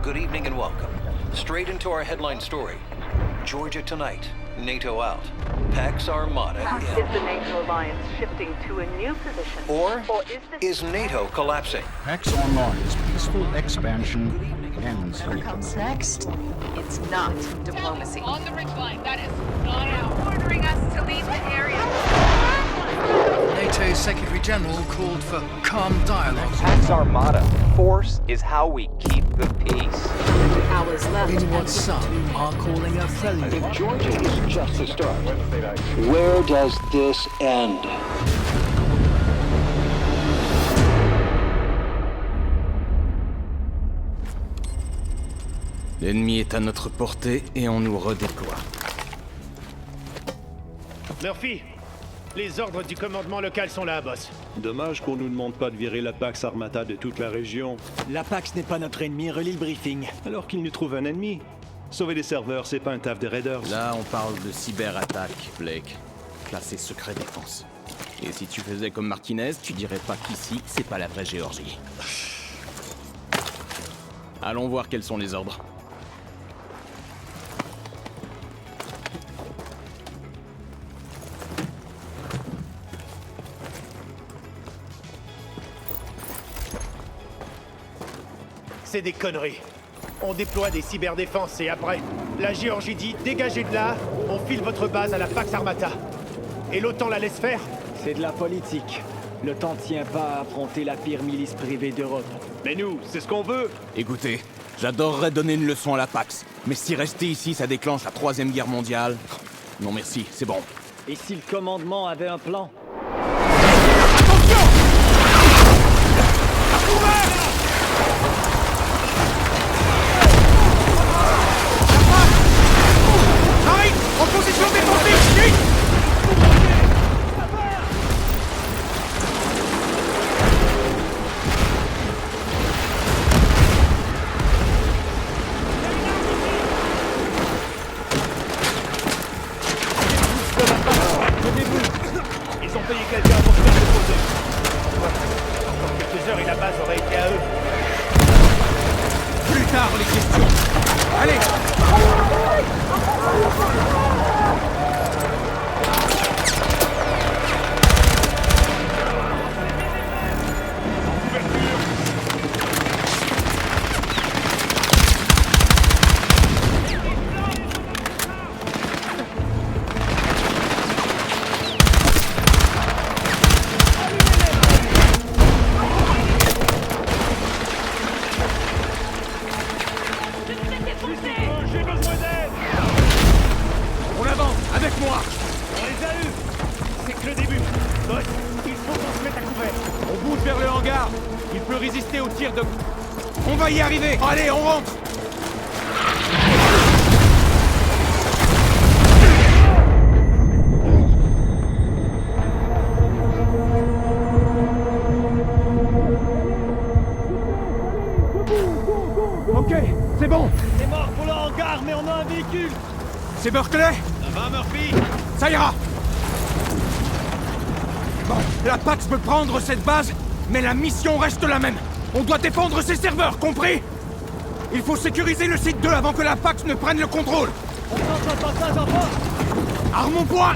Good evening and welcome. Straight into our headline story. Georgia tonight. NATO out. Pax Armada in. Is the NATO alliance shifting to a new position? Or is NATO collapsing? Pax Armada's peaceful expansion ends here. Comes next, it's not diplomacy. On the ridgeline, that is not out. Ordering us to leave the area. NATO's Secretary General called for calm dialogue. Pax Armada. Force is how we keep the peace. Hours left. In what some are calling a prelude. If Georgia is just the start, where does this end? L'ennemi est à notre portée et on nous redéploie. Murphy, les ordres du commandement local sont là, boss. Dommage qu'on nous demande pas de virer la Pax Armata de toute la région. La Pax n'est pas notre ennemi, relis le briefing. Alors qu'il nous trouve un ennemi. Sauver les serveurs, c'est pas un taf de raiders. Là, on parle de cyberattaque, Blake. Classé secret défense. Et si tu faisais comme Martinez, tu dirais pas qu'ici, c'est pas la vraie Géorgie. Allons voir quels sont les ordres. C'est des conneries. On déploie des cyberdéfenses et après, la Géorgie dit dégagez de là, on file votre base à la Pax Armata. Et l'OTAN la laisse faire. C'est de la politique. Le temps tient pas à affronter la pire milice privée d'Europe. Mais nous, c'est ce qu'on veut. Écoutez, j'adorerais donner une leçon à la Pax, mais si rester ici, ça déclenche la 3e guerre mondiale... Non merci, c'est bon. Et si le commandement avait un plan? En position défensive, vite! Ils ont payé quelqu'un pour se faire déposer. Encore quelques heures et la base aurait été à eux. Plus tard, les questions. Allez! J'ai besoin d'aide! On avance, avec moi! On les a eus! C'est que le début. Boss, il faut qu'on se mette à couvert. On bouge vers le hangar. Il peut résister aux tirs de... On va y arriver! Allez, on rentre! Ok, c'est bon! C'est mort pour le hangar, mais on a un véhicule! C'est Berkeley? Ça va, Murphy? Ça ira! Bon, la Pax peut prendre cette base, mais la mission reste la même. On doit défendre ses serveurs, compris? Il faut sécuriser le site 2 avant que la Pax ne prenne le contrôle. On tente un passage en force! Armons-point!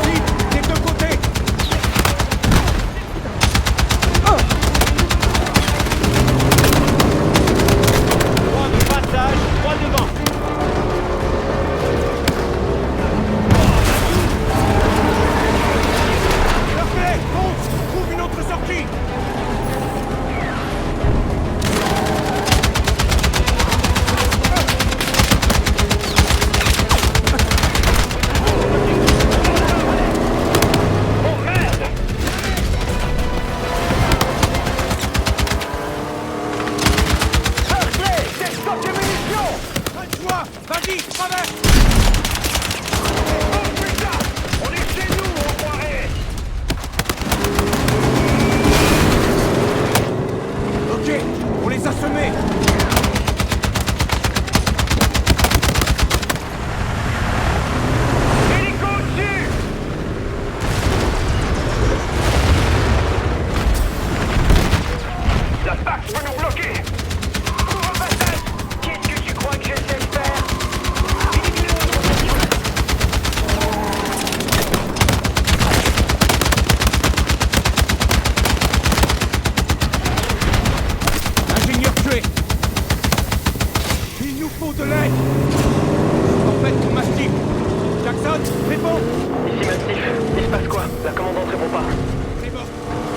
Vite, des deux côtés! Droit de passage, droit devant. Berkeley, fonce! Trouve une autre sortie! Joie! Vas-y, traverse! On est chez nous, enfoirés! Ok, on les a semés! faut de l'aide! Tempête pour Mastiff! Jackson, réponds! Ici Mastiff, il se passe quoi? La commandante répond pas. C'est bon.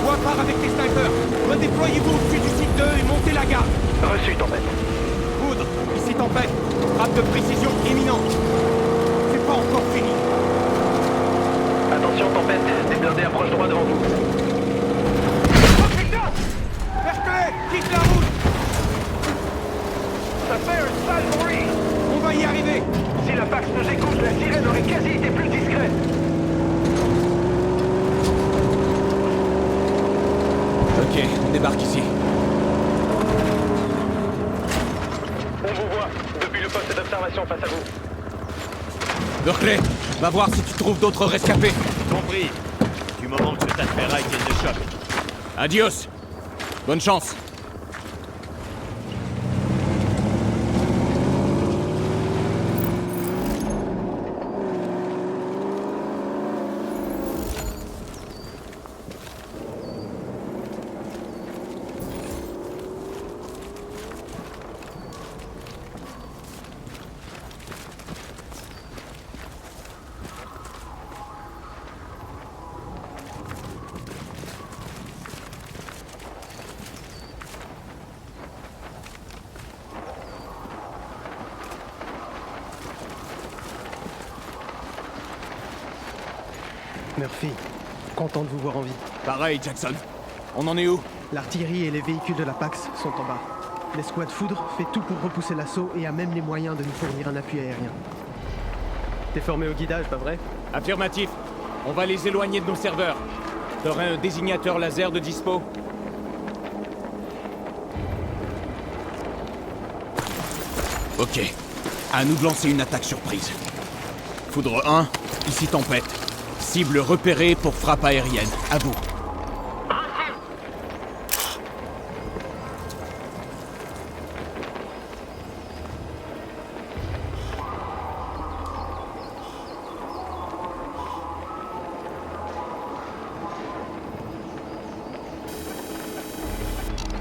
Toi part avec tes snipers. Redéployez-vous au-dessus du site 2 et montez la garde. Reçu, Tempête. Poudre, ici Tempête. Frappe de précision imminente. C'est pas encore fini. Attention, Tempête, des blindés approchent droit devant vous. Oh putain! Berkeley, quitte la route! Ça fait un sale bruit! On va y arriver! Si la Pax nous écoute, la sirène aurait quasi été plus discrète. Ok, on débarque ici. On vous voit, depuis le poste d'observation face à vous. Berkeley, va voir si tu trouves d'autres rescapés. Compris. Du moment que ta ferraille tienne le choc. Adios. Bonne chance. Murphy, content de vous voir en vie. Pareil, Jackson. On en est où? L'artillerie et les véhicules de la Pax sont en bas. L'escouade Foudre fait tout pour repousser l'assaut et a même les moyens de nous fournir un appui aérien. T'es formé au guidage, pas vrai? Affirmatif. On va les éloigner de nos serveurs. T'aurais un désignateur laser de dispo? Ok. À nous de lancer une attaque surprise. Foudre 1, ici Tempête. Cible repérée pour frappe aérienne. À vous.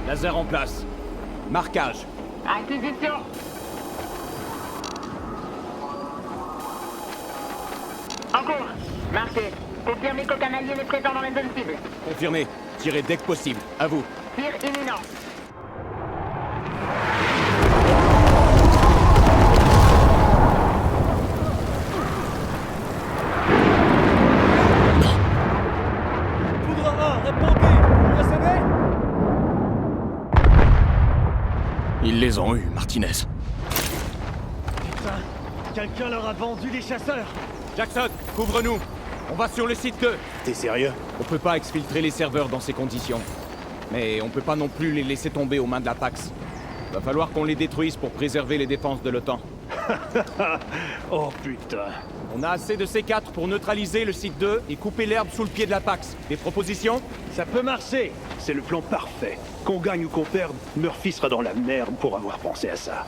Laser en place. Marquage. Acquisition. En cours. Marqué. Confirmez qu'aucun allié n'est présent dans la zone cible. Confirmé. Tirez dès que possible. À vous. Tir imminent. Poudre 1, répondez! Vous recevez? Ils les ont eus, Martinez. Putain, quelqu'un leur a vendu les chasseurs! Jackson, couvre-nous. On va sur le site 2. T'es sérieux? On peut pas exfiltrer les serveurs dans ces conditions. Mais on peut pas non plus les laisser tomber aux mains de la Pax. Va falloir qu'on les détruise pour préserver les défenses de l'OTAN. Oh putain. On a assez de C4 pour neutraliser le site 2 et couper l'herbe sous le pied de la Pax. Des propositions? Ça peut marcher. C'est le plan parfait. Qu'on gagne ou qu'on perde, Murphy sera dans la merde pour avoir pensé à ça.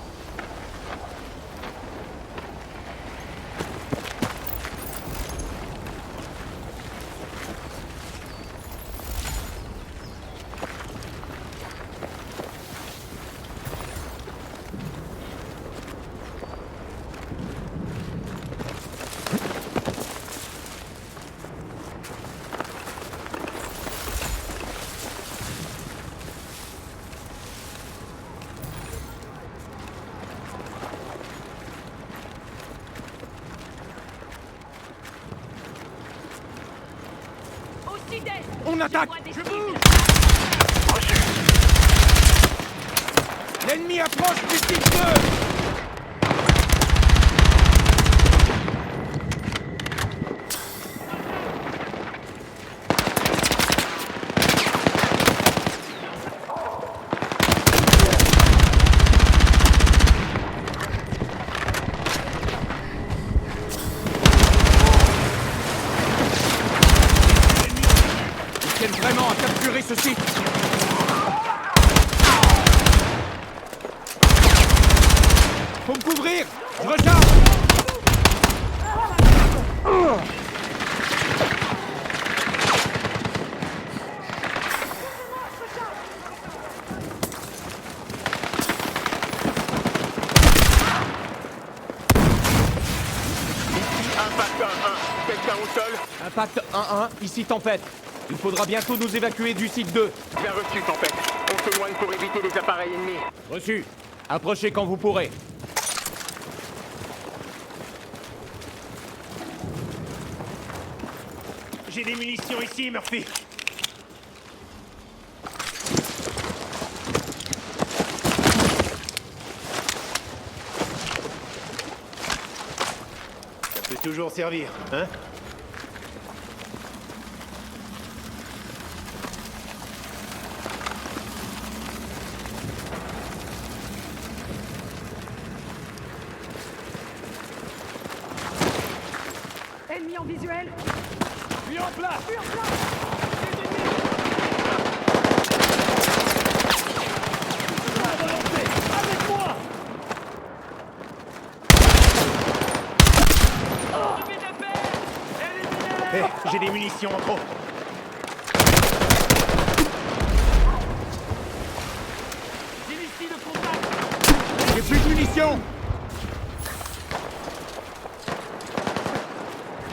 On attaque! L'ennemi approche du site 2! Vraiment à capturer ce site. Faut me couvrir. Je recharge. Impact 1-1. Quelqu'un au sol? Impact 1-1, ici Tempête. Il faudra bientôt nous évacuer du site 2. Bien reçu, Tempête. On s'éloigne pour éviter les appareils ennemis. Reçu. Approchez quand vous pourrez. J'ai des munitions ici, Murphy. Ça peut toujours servir, hein? Ennemi en visuel. Puis en place! Puis en place. Avec moi! Hé, j'ai des munitions en trop. J'initie le contact. J'ai plus de munitions.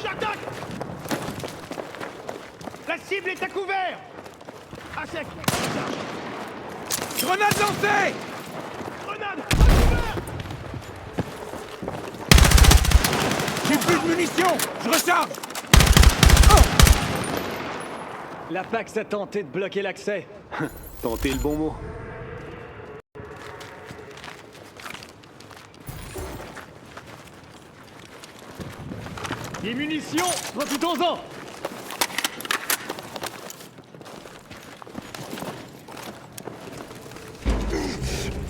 J'attaque! La cible est à couvert! À sec! Grenade lancée. Grenade! À couvert! J'ai plus de munitions. Je recharge. La PAX a tenté de bloquer l'accès. Tentez le bon mot. Des munitions, profitons-en.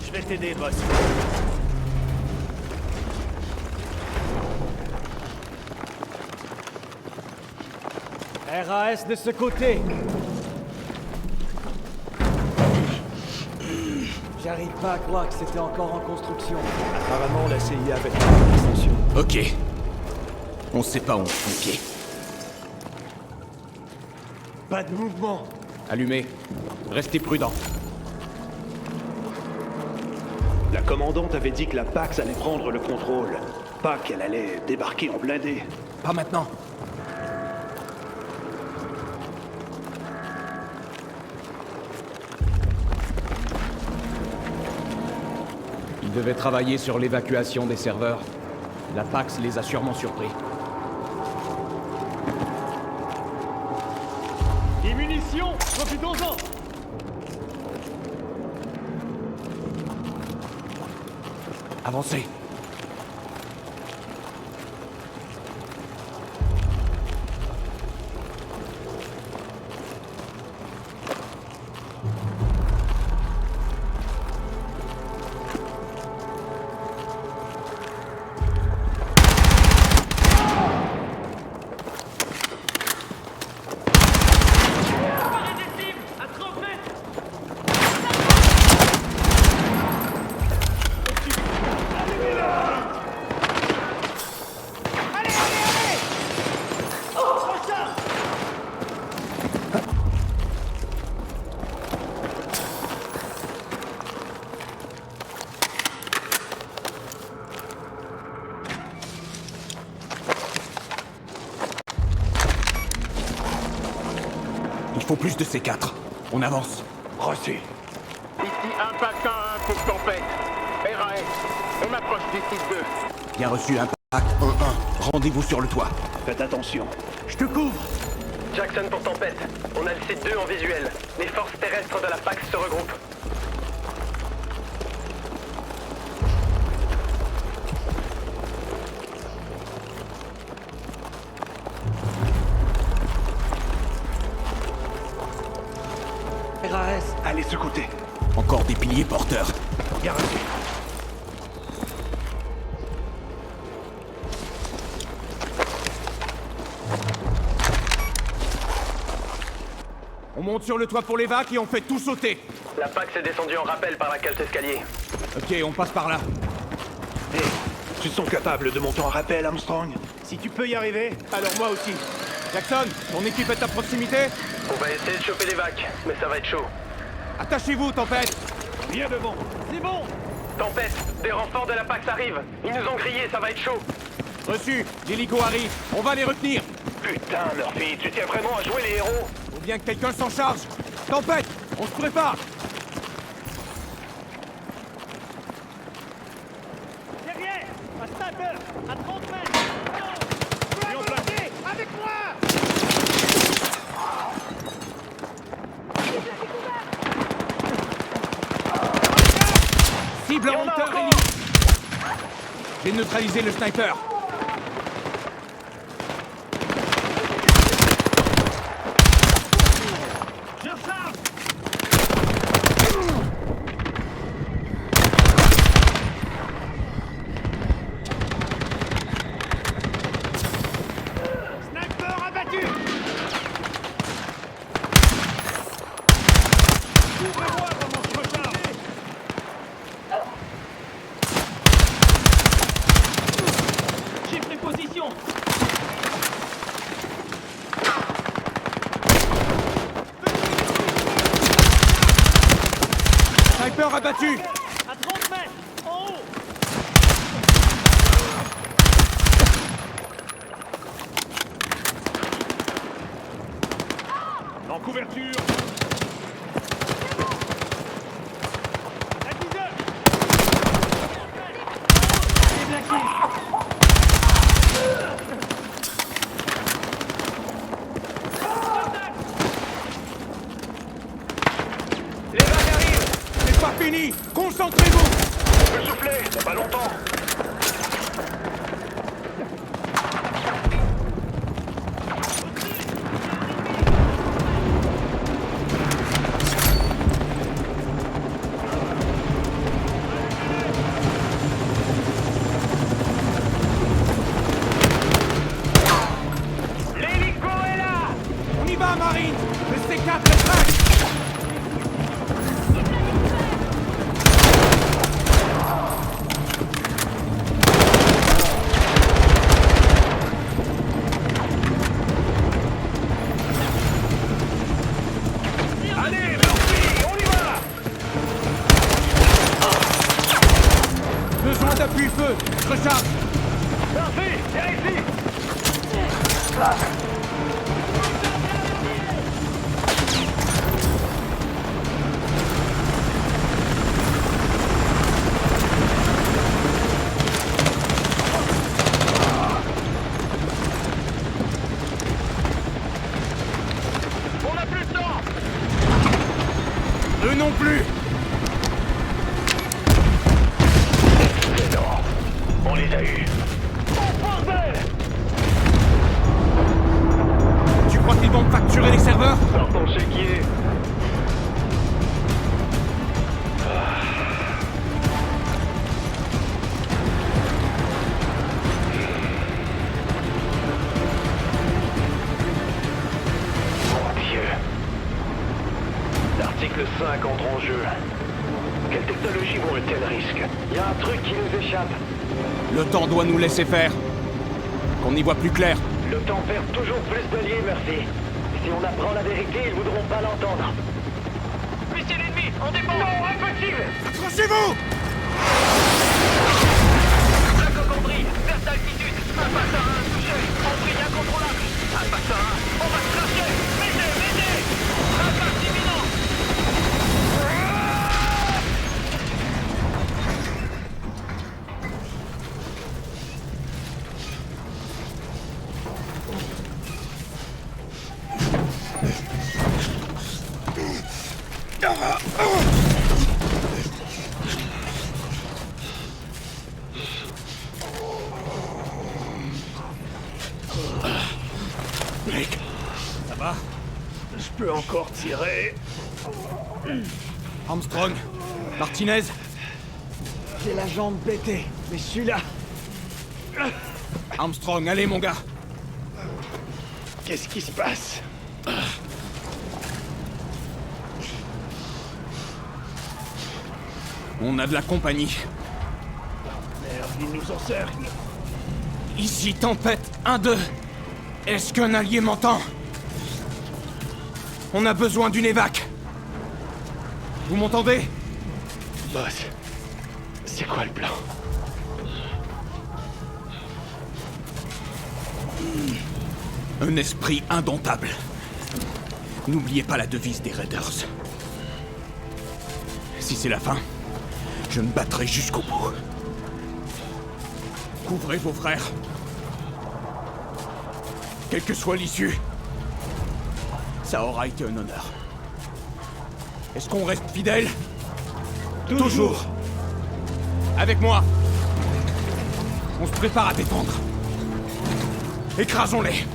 Je vais t'aider, boss. RAS de ce côté. J'arrive pas à croire que c'était encore en construction. Apparemment, la CIA avait une extension. Ok. On sait pas où on fout le pied. Pas de mouvement. Allumez. Restez prudents. La commandante avait dit que la PAX allait prendre le contrôle. Pas qu'elle allait débarquer en blindé. Pas maintenant. Ils devaient travailler sur l'évacuation des serveurs. La PAX les a sûrement surpris. Des munitions, profitons-en. Avancez. Il faut plus de ces quatre. On avance. Reçu. Ici Impact 1-1 pour Tempête. RAS, on approche du site 2. Bien reçu, Impact 1-1. Rendez-vous sur le toit. Faites attention. Je te couvre. Jackson pour Tempête. On a le site 2 en visuel. Les forces terrestres de la PAX se regroupent. RAS. Allez, ce côté. Encore des piliers porteurs. Bien reçu. On monte sur le toit pour l'évac et on fait tout sauter. La PAX est descendue en rappel par la cage d'escalier. Ok, on passe par là. Hé, tu te sens capable de monter en rappel, Armstrong? Si tu peux y arriver, alors moi aussi. Jackson, ton équipe est à proximité? On va essayer de choper l'évac, mais ça va être chaud. Attachez-vous, Tempête. Viens devant. C'est bon. Tempête, des renforts de la PAX arrivent. Ils nous ont grillés, ça va être chaud. Reçu. L'hélico arrive. On va les retenir. Putain, Murphy, tu tiens vraiment à jouer les héros? Faut bien que quelqu'un s'en charge. Tempête, on se prépare. Derrière! Un sniper! À 30 mètres! Bien placé! Avec moi! Cible en hauteur, Ellie. J'ai neutralisé le sniper. Sniper abattu! Ouvrez-moi pendant que je recharge! J'ai pris position! Sniper abattu. À 30 mètres! En haut! En couverture. À 10 heures! Les vagues arrivent. C'est pas fini. Concentrez-vous. On peut souffler, c'est pas longtemps. L'hélico est là. On y va, Marine. Le C4 est prêt. Allez, Murphy, on y va. Besoin d'appui-feu. Je recharge. Murphy, viens ici. On n'a plus de temps. Eux non plus. Excellent. On les a eus. Tu crois qu'ils vont me facturer les serveurs? Sors ton chéquier. Mon Dieu. L'article 5 entre en jeu. Quelles technologies vont un tel risque? Il y a un truc qui nous échappe. Le temps doit nous laisser faire. Qu'on y voit plus clair. Le temps perd toujours plus d'alliés, Murphy. Si on apprend la vérité, ils voudront pas l'entendre. Missile ennemi, on dépend. Non, impossible. Accrochez-vous. La cocomberie, vers d'altitude. Un bassin à un touché. On brille incontrôlable. Un bassin à un, on va se cracher. M'aidez, m'aidez. Impact imminent. Blake, ça va? Je peux encore tirer. Armstrong, Martinez. J'ai la jambe pétée, mais je suis là. Armstrong, allez mon gars. Qu'est-ce qui se passe? On a de la compagnie. Merde, ils nous encerclent. Ici, Tempête 1-2. Est-ce qu'un allié m'entend? On a besoin d'une évac. Vous m'entendez? Boss, c'est quoi le plan? Un esprit indomptable. N'oubliez pas la devise des Raiders. Si c'est la fin, je me battrai jusqu'au bout. Couvrez vos frères. Quelle que soit l'issue, ça aura été un honneur. Est-ce qu'on reste fidèle? Toujours. Avec moi. On se prépare à défendre. Écrasons-les.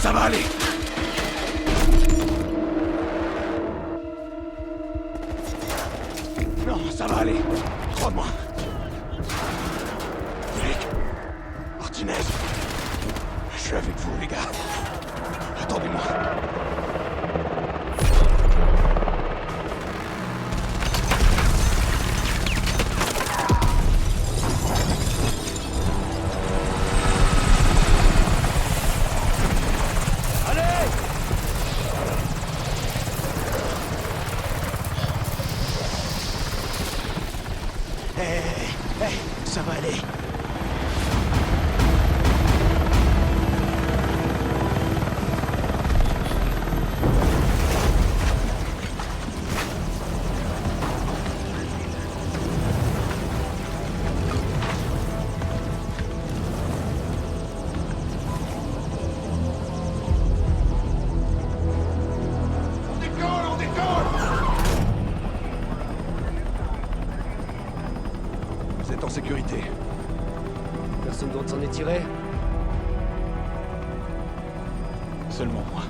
Ça va aller. Non, ça va aller. Crois-moi. Blake, Martinez, je suis avec vous, les gars. Attendez-moi. Ça va aller. On décolle. Vous êtes en sécurité. Personne d'autre s'en est tiré? Seulement moi.